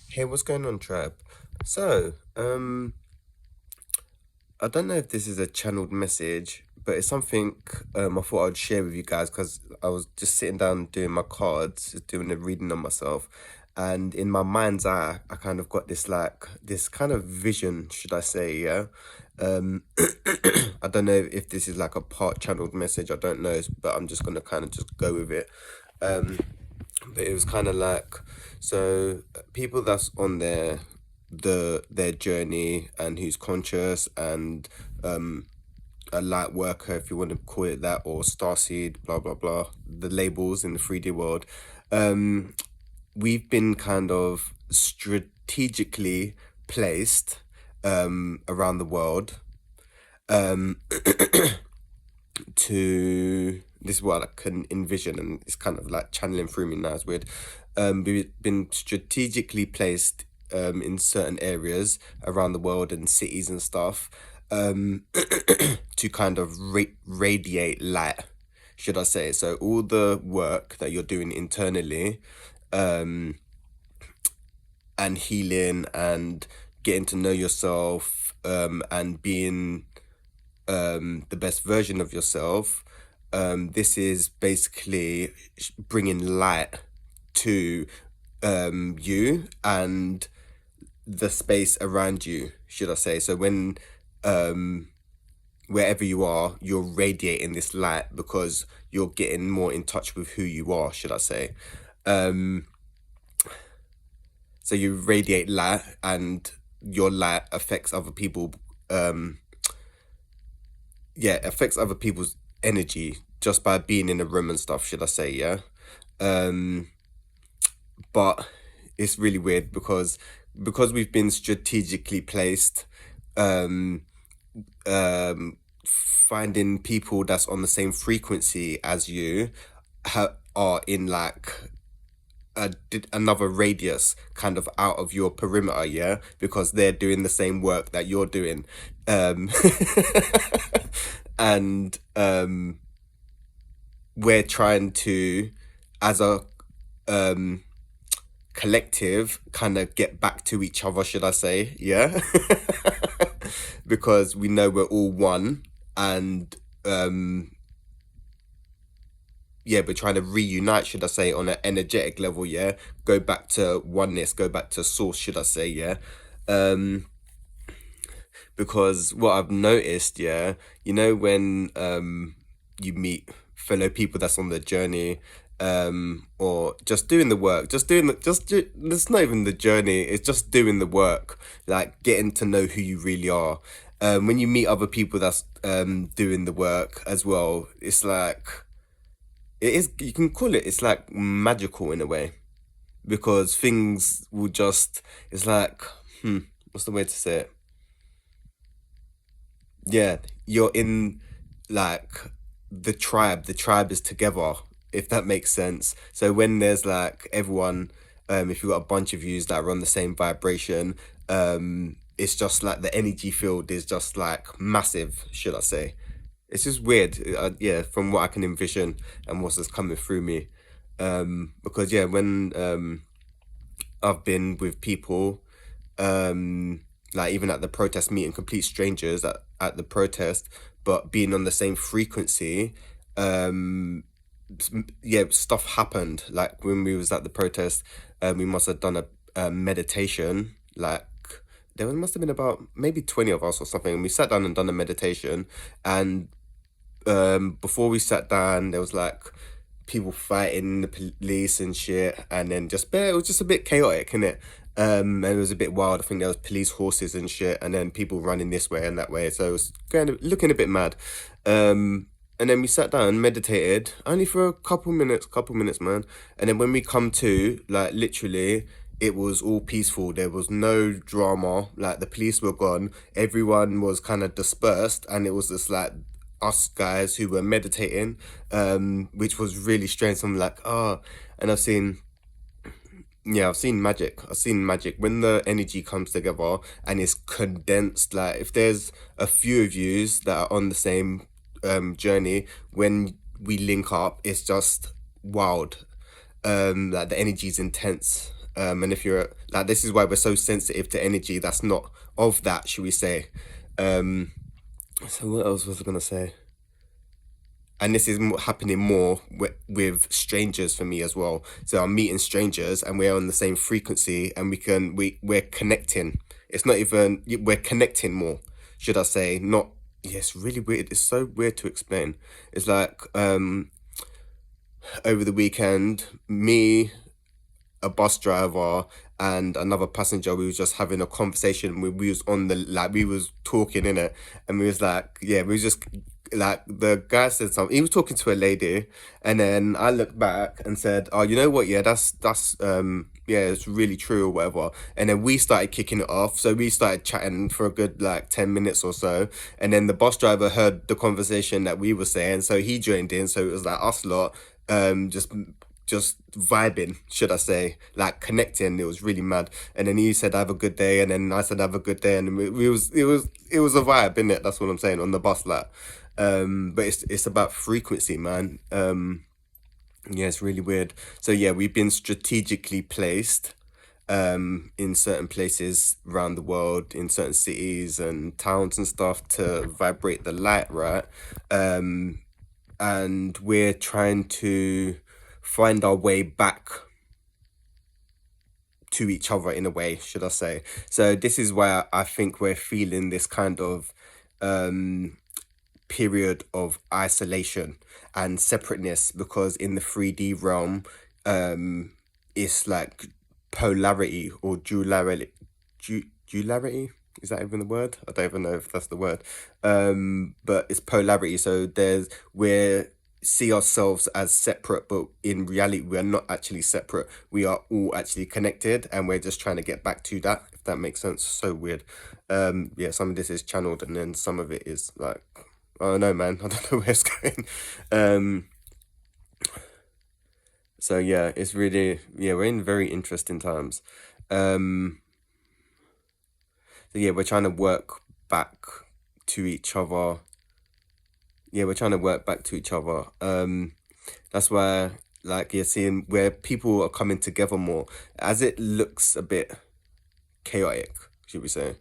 Hey, what's going on, tribe? So, I don't know if this is a channeled message, but it's something I thought I'd share with you guys because I was just sitting down doing my cards, just doing the reading on myself, and in my mind's eye, I kind of got this kind of vision, should I say, yeah. Um, I don't know if this is like a part channeled message. I don't know, but I'm just gonna kind of just go with it. Um, but it was kind of like people that's on their journey and who's conscious and a light worker, if you want to call it that, or starseed, blah blah blah, the labels in the 3D world. We've been kind of strategically placed around the world um to this is what I can envision, and it's kind of like channeling through me now. It's weird. We've been strategically placed in certain areas around the world and cities and stuff to kind of radiate light, should I say. So all the work that you're doing internally and healing and getting to know yourself and being the best version of yourself. This is basically bringing light to you and the space around you, should I say. So when wherever you are, you're radiating this light because you're getting more in touch with who you are, should I say. So you radiate light and your light affects other people. Yeah, affects other people's energy just by being in a room and stuff, should I say, yeah. But it's really weird because we've been strategically placed, finding people that's on the same frequency as you are in like another radius kind of out of your perimeter, yeah, because they're doing the same work that you're doing. And we're trying to, as a collective, kind of get back to each other, should I say, yeah. Because we know we're all one, and yeah, we're trying to reunite, should I say, on an energetic level, yeah. Go back to oneness, go back to source, should I say, yeah. Because what I've noticed, yeah, you know, when you meet fellow people that's on the journey, or just doing the work, it's not even the journey, it's just doing the work, like getting to know who you really are. When you meet other people that's doing the work as well, it's like it is, you can call it, it's like magical in a way, because things will just, it's like, what's the way to say it? Yeah, you're in like the tribe is together, if that makes sense. So when there's like everyone, if you've got a bunch of yous that are on the same vibration, it's just like the energy field is just like massive, should I say. It's just weird, yeah, from what I can envision and what's just coming through me. Because yeah, when I've been with people, like even at the protest, meeting complete strangers at the protest, but being on the same frequency, yeah, stuff happened. Like when we was at the protest, we must have done a meditation. Like must have been about maybe 20 of us or something, and we sat down and done a meditation. And before we sat down, there was like people fighting the police and shit, and then it was just a bit chaotic, innit? And it was a bit wild. I think there was police horses and shit, and then people running this way and that way. So it was kind of looking a bit mad. And then we sat down and meditated only for a couple minutes, man. And then when we come to, like, literally, it was all peaceful. There was no drama. Like, the police were gone. Everyone was kind of dispersed, and it was just like us guys who were meditating, which was really strange. So I'm like, and I've seen magic. I've seen magic when the energy comes together and it's condensed. Like if there's a few of yous that are on the same journey, when we link up, it's just wild. Like the energy is intense. And if you're like, this is why we're so sensitive to energy that's not of that, should we say. um so what else was I gonna say? And this is happening more with strangers for me as well. So I'm meeting strangers and we're on the same frequency, and we're connecting. It's not even, we're connecting more, should I say. Not, yeah, it's really weird. It's so weird to explain. It's like, over the weekend, me, a bus driver, and another passenger, we was just having a conversation. We was on the, like, we was talking in it, and we was like, yeah, we was just like, the guy said something, he was talking to a lady, and then I looked back and said, oh, you know what, yeah, that's yeah, it's really true or whatever. And then we started kicking it off, so we started chatting for a good like 10 minutes or so, and then the bus driver heard the conversation that we were saying, so he joined in. So it was like us lot, just vibing, should I say, like connecting. It was really mad. And then he said, have a good day, and then I said, have a good day, and we was, it was a vibe, innit? That's what I'm saying, on the bus, like. But it's about frequency, man. Yeah, it's really weird. So yeah, we've been strategically placed in certain places around the world, in certain cities and towns and stuff, to vibrate the light, right? And we're trying to find our way back to each other, in a way, should I say. So this is why I think we're feeling this kind of period of isolation and separateness, because in the 3D realm, it's like polarity or duality. Duality, is that even the word? I don't even know if that's the word. But it's polarity. So we're see ourselves as separate, but in reality we're not actually separate. We are all actually connected, and we're just trying to get back to that, if that makes sense. So weird. Yeah, some of this is channeled, and then some of it is like, I don't know, man. I don't know where it's going. So yeah, it's really, yeah, we're in very interesting times. So yeah, we're trying to work back to each other. Yeah, we're trying to work back to each other. That's why, like, you're seeing where people are coming together more, as it looks a bit chaotic, should we say.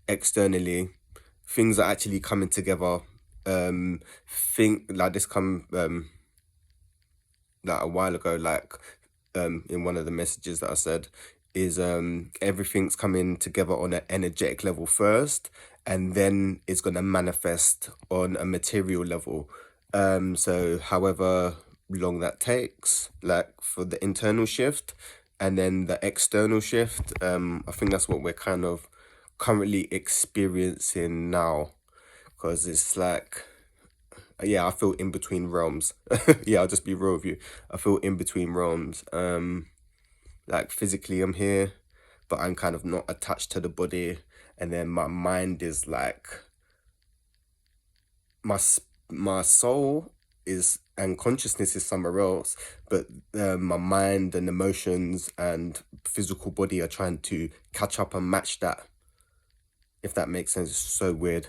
Externally, things are actually coming together. Think like this come like a while ago, like in one of the messages that I said, is everything's coming together on an energetic level first, and then it's gonna manifest on a material level. So however long that takes, like for the internal shift and then the external shift, I think that's what we're kind of currently experiencing now, because it's like, yeah, I feel in between realms. Yeah, I'll just be real with you. I feel in between realms. Like physically I'm here, but I'm kind of not attached to the body, and then my mind is like, my soul is, and consciousness is somewhere else, but my mind and emotions and physical body are trying to catch up and match that, if that makes sense. It's so weird.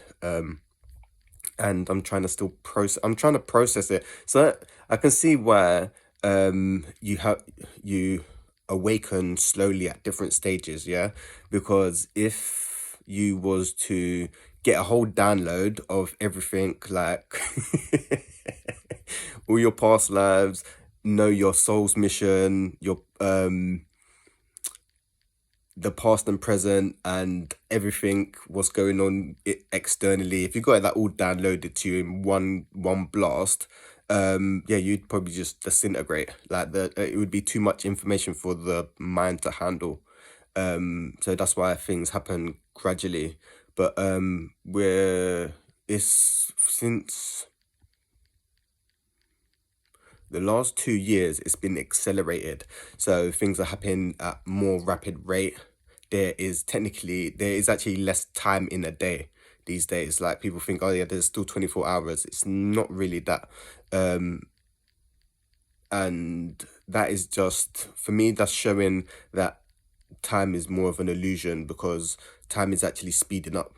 And I'm trying to process it, so I can see where you awaken slowly at different stages, yeah. Because if you was to get a whole download of everything, like all your past lives, know your soul's mission, your the past and present, and everything what's going on externally, if you got that all downloaded to you in one blast, yeah, you'd probably just disintegrate. Like, it would be too much information for the mind to handle. So that's why things happen gradually. But we're it's since the last 2 years, it's been accelerated. So things are happening at more rapid rate. There is actually less time in a day these days. Like, people think, oh yeah, there's still 24 hours. It's not really that. And that is just, for me, that's showing that time is more of an illusion, because time is actually speeding up.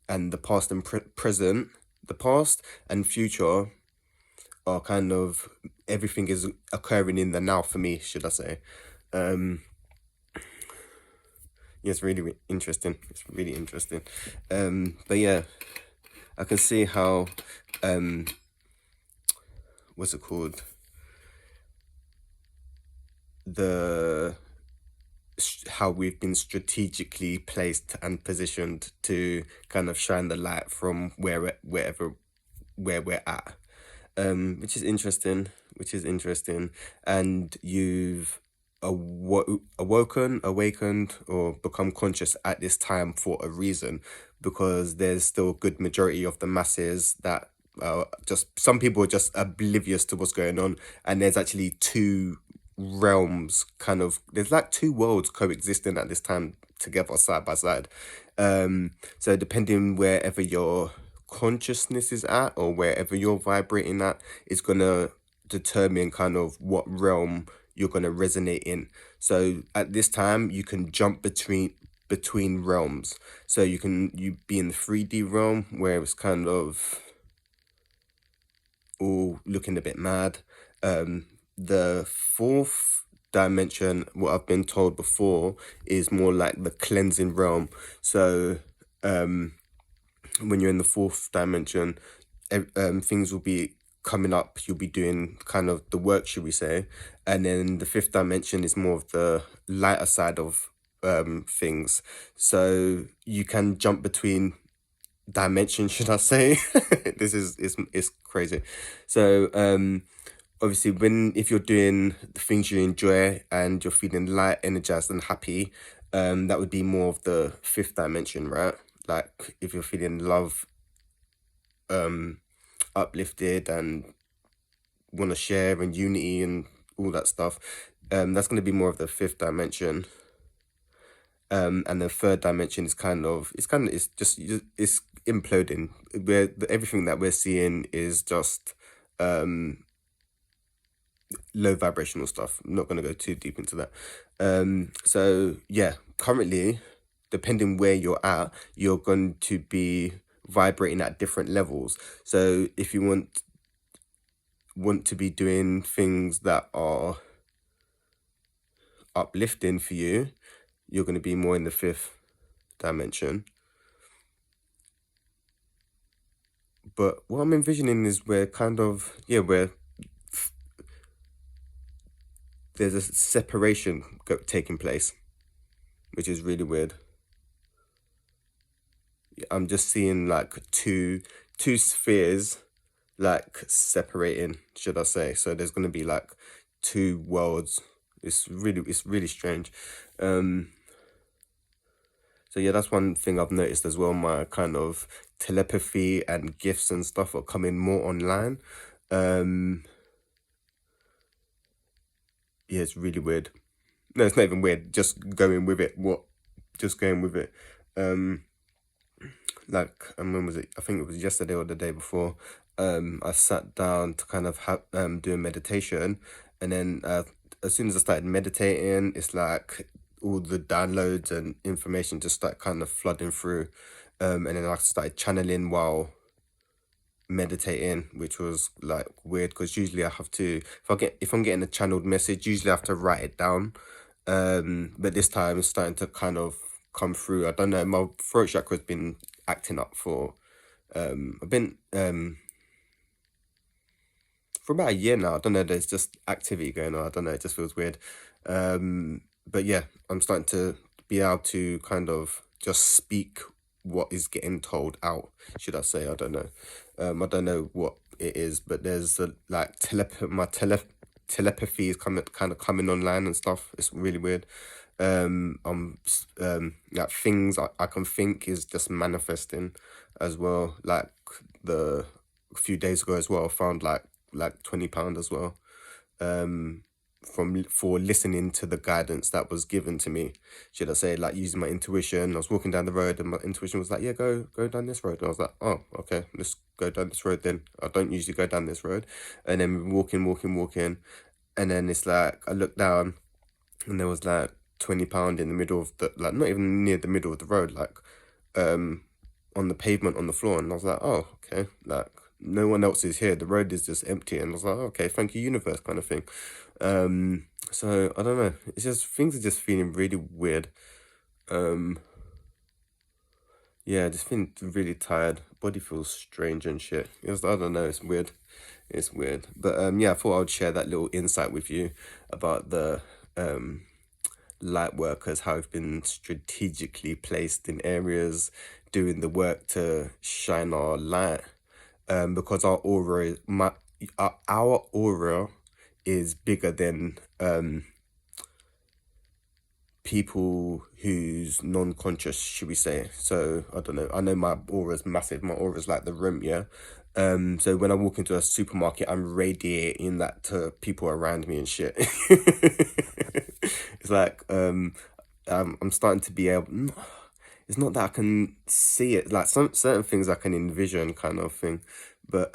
And the past and present, the past and future are kind of, everything is occurring in the now, for me, should I say. it's really interesting. It's really interesting. But yeah, I can see how what's it called, the how we've been strategically placed and positioned to kind of shine the light from where we're at, which is interesting, and you've awakened, or become conscious at this time for a reason, because there's still a good majority of the masses that just some people are just oblivious to what's going on, and there's actually two realms, kind of, there's like two worlds coexisting at this time together, side by side. So depending wherever your consciousness is at, or wherever you're vibrating at, is gonna determine kind of what realm you're gonna resonate in. So at this time you can jump between realms. So you be in the 3D realm, where it's kind of all looking a bit mad. The fourth dimension, what I've been told before, is more like the cleansing realm. So when you're in the fourth dimension, things will be coming up. You'll be doing kind of the work, should we say? And then the fifth dimension is more of the lighter side of things. So you can jump between dimensions, should I say? This is crazy. So obviously, if you're doing the things you enjoy and you're feeling light, energized, and happy, that would be more of the fifth dimension, right? Like if you're feeling love, uplifted, and want to share, and unity, and all that stuff, that's going to be more of the fifth dimension. And the third dimension is it's just it's imploding, where everything that we're seeing is just low vibrational stuff. I'm not going to go too deep into that. So yeah, currently, depending where you're at, you're going to be vibrating at different levels. So if you want to be doing things that are uplifting for you, you're going to be more in the fifth dimension. But what I'm envisioning is where kind of, yeah, where there's a separation taking place, which is really weird. I'm just seeing like two spheres, like separating, should I say. So there's going to be like two worlds. It's really strange. So yeah, that's one thing I've noticed as well. My kind of telepathy and gifts and stuff are coming more online. Yeah, it's really weird. No, it's not even weird. Just going with it. Just going with it. Like, when was it? I think it was yesterday or the day before. I sat down to kind of do a meditation, and then as soon as I started meditating, it's like all the downloads and information just start kind of flooding through, and then I started channeling while meditating, which was like weird, because usually I have to, if I'm getting a channeled message, usually I have to write it down. But this time it's starting to kind of come through. I don't know, my throat chakra's been acting up for I've been for about a year now. I don't know, there's just activity going on. I don't know, it just feels weird. But yeah, I'm starting to be able to kind of just speak what is getting told out, should I say. I don't know. I don't know what it is, but there's like telepathy is kind of coming online and stuff. It's really weird. Like things I can think is just manifesting as well. Like a few days ago as well, I found like £20 as well, for listening to the guidance that was given to me, should I say, like using my intuition. I was walking down the road and my intuition was like, yeah, go down this road. And I was like, oh, okay, let's go down this road then. I don't usually go down this road. And then walking, and then it's like I looked down and there was like £20 in the middle of the, like, not even near the middle of the road, like on the pavement on the floor. And I was like, oh, okay, like no one else is here, the road is just empty. And I was like, okay, thank you, universe, kind of thing. So I don't know, it's just, things are just feeling really weird. Yeah, just feeling really tired. Body feels strange and shit. I don't know, it's weird. It's weird. But yeah, I thought I would share that little insight with you about the light workers, how it's been strategically placed in areas doing the work to shine our light. Because our aura is bigger than people who's non-conscious, should we say. So I don't know, I know my aura's massive. My aura's like the room, yeah. So when I walk into a supermarket, I'm radiating that to people around me and shit. It's like I'm starting to be able, it's not that I can see it, like some certain things I can envision kind of thing, but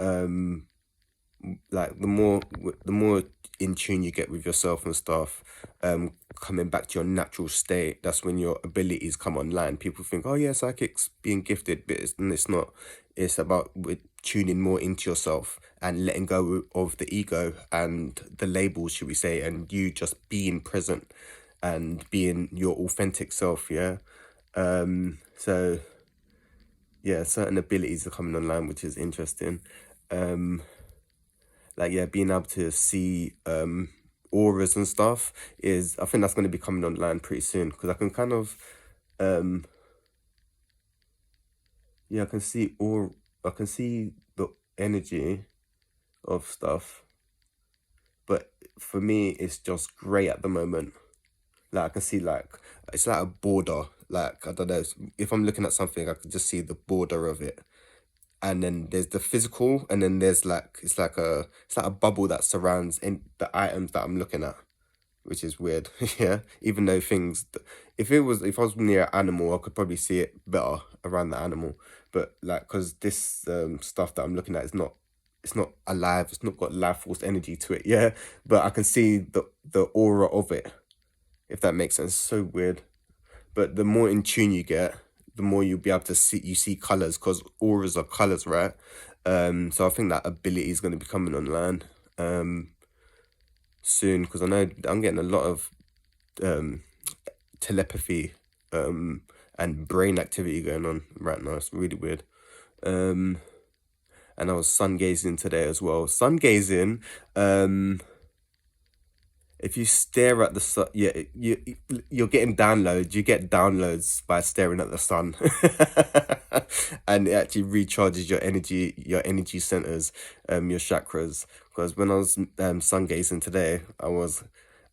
like the more in tune you get with yourself and stuff, coming back to your natural state, that's when your abilities come online. People think, oh yeah, psychics being gifted, but it's not. It's about tuning more into yourself and letting go of the ego and the labels, should we say, and you just being present and being your authentic self. Yeah. So yeah, certain abilities are coming online, which is interesting. Like yeah, being able to see auras and stuff is, I think that's going to be coming online pretty soon, because I can kind of yeah, I can see the energy of stuff, but for me it's just gray at the moment. Like I can see, like it's like a border, like I don't know, if I'm looking at something I can just see the border of it, and then there's the physical, and then there's like it's like a bubble that surrounds in the items that I'm looking at, which is weird. Yeah, even though if I was near an animal, I could probably see it better around the animal, but like because this stuff that I'm looking at is not, it's not alive, it's not got life force energy to it. Yeah, but I can see the aura of it, if that makes sense. So weird. But the more in tune you get, the more you'll be able to see colors, because auras are colors, right? So I think that ability is going to be coming online soon, because I know I'm getting a lot of telepathy and brain activity going on right now. It's really weird. And I was sun gazing today as well. Sun gazing, if you stare at the sun, yeah, you're getting downloads. You get downloads by staring at the sun, and it actually recharges your energy centers, your chakras. Because when I was sun gazing today, I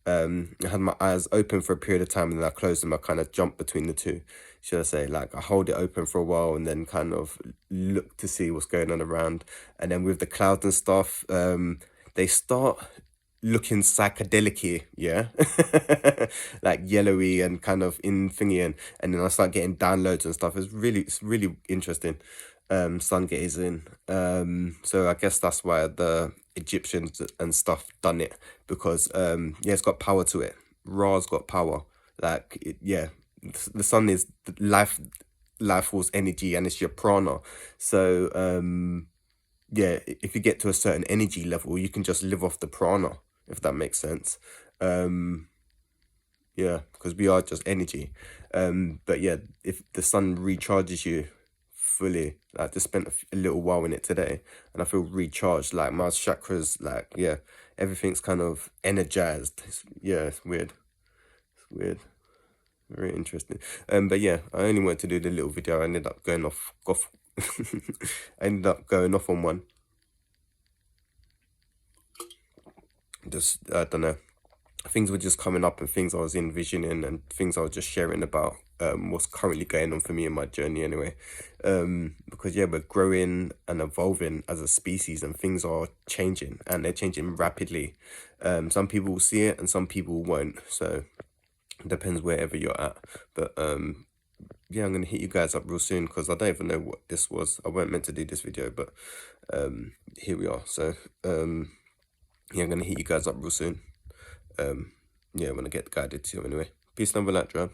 had my eyes open for a period of time and then I closed them. I kind of jumped between the two, should I say. Like I hold it open for a while and then kind of look to see what's going on around. And then with the clouds and stuff, they start looking psychedelic, yeah. Like yellowy and kind of in thingy, and then I start getting downloads and stuff. It's really interesting. Sun gazing. So I guess that's why the Egyptians and stuff done it, because yeah, it's got power to it. Ra's got power. Like yeah, the sun is life force energy, and it's your prana. So yeah, if you get to a certain energy level, you can just live off the prana, if that makes sense. Yeah, because we are just energy. But yeah, if the sun recharges you fully, like just spent a little while in it today, and I feel recharged. Like my chakras, like yeah, everything's kind of energized. Yeah, it's weird. It's weird. Very interesting. But yeah, I only wanted to do the little video. I ended up going off. I ended up going off on one. Just I don't know, things were just coming up and things I was envisioning and things I was just sharing about what's currently going on for me in my journey anyway. Because yeah, we're growing and evolving as a species and things are changing and they're changing rapidly. Some people will see it and some people won't, so it depends wherever you're at. But yeah, I'm gonna hit you guys up real soon because I don't even know what this was. I weren't meant to do this video, but here we are. So yeah, I'm gonna hit you guys up real soon. Yeah, I'm gonna get guided to anyway. Peace, love, and light, John.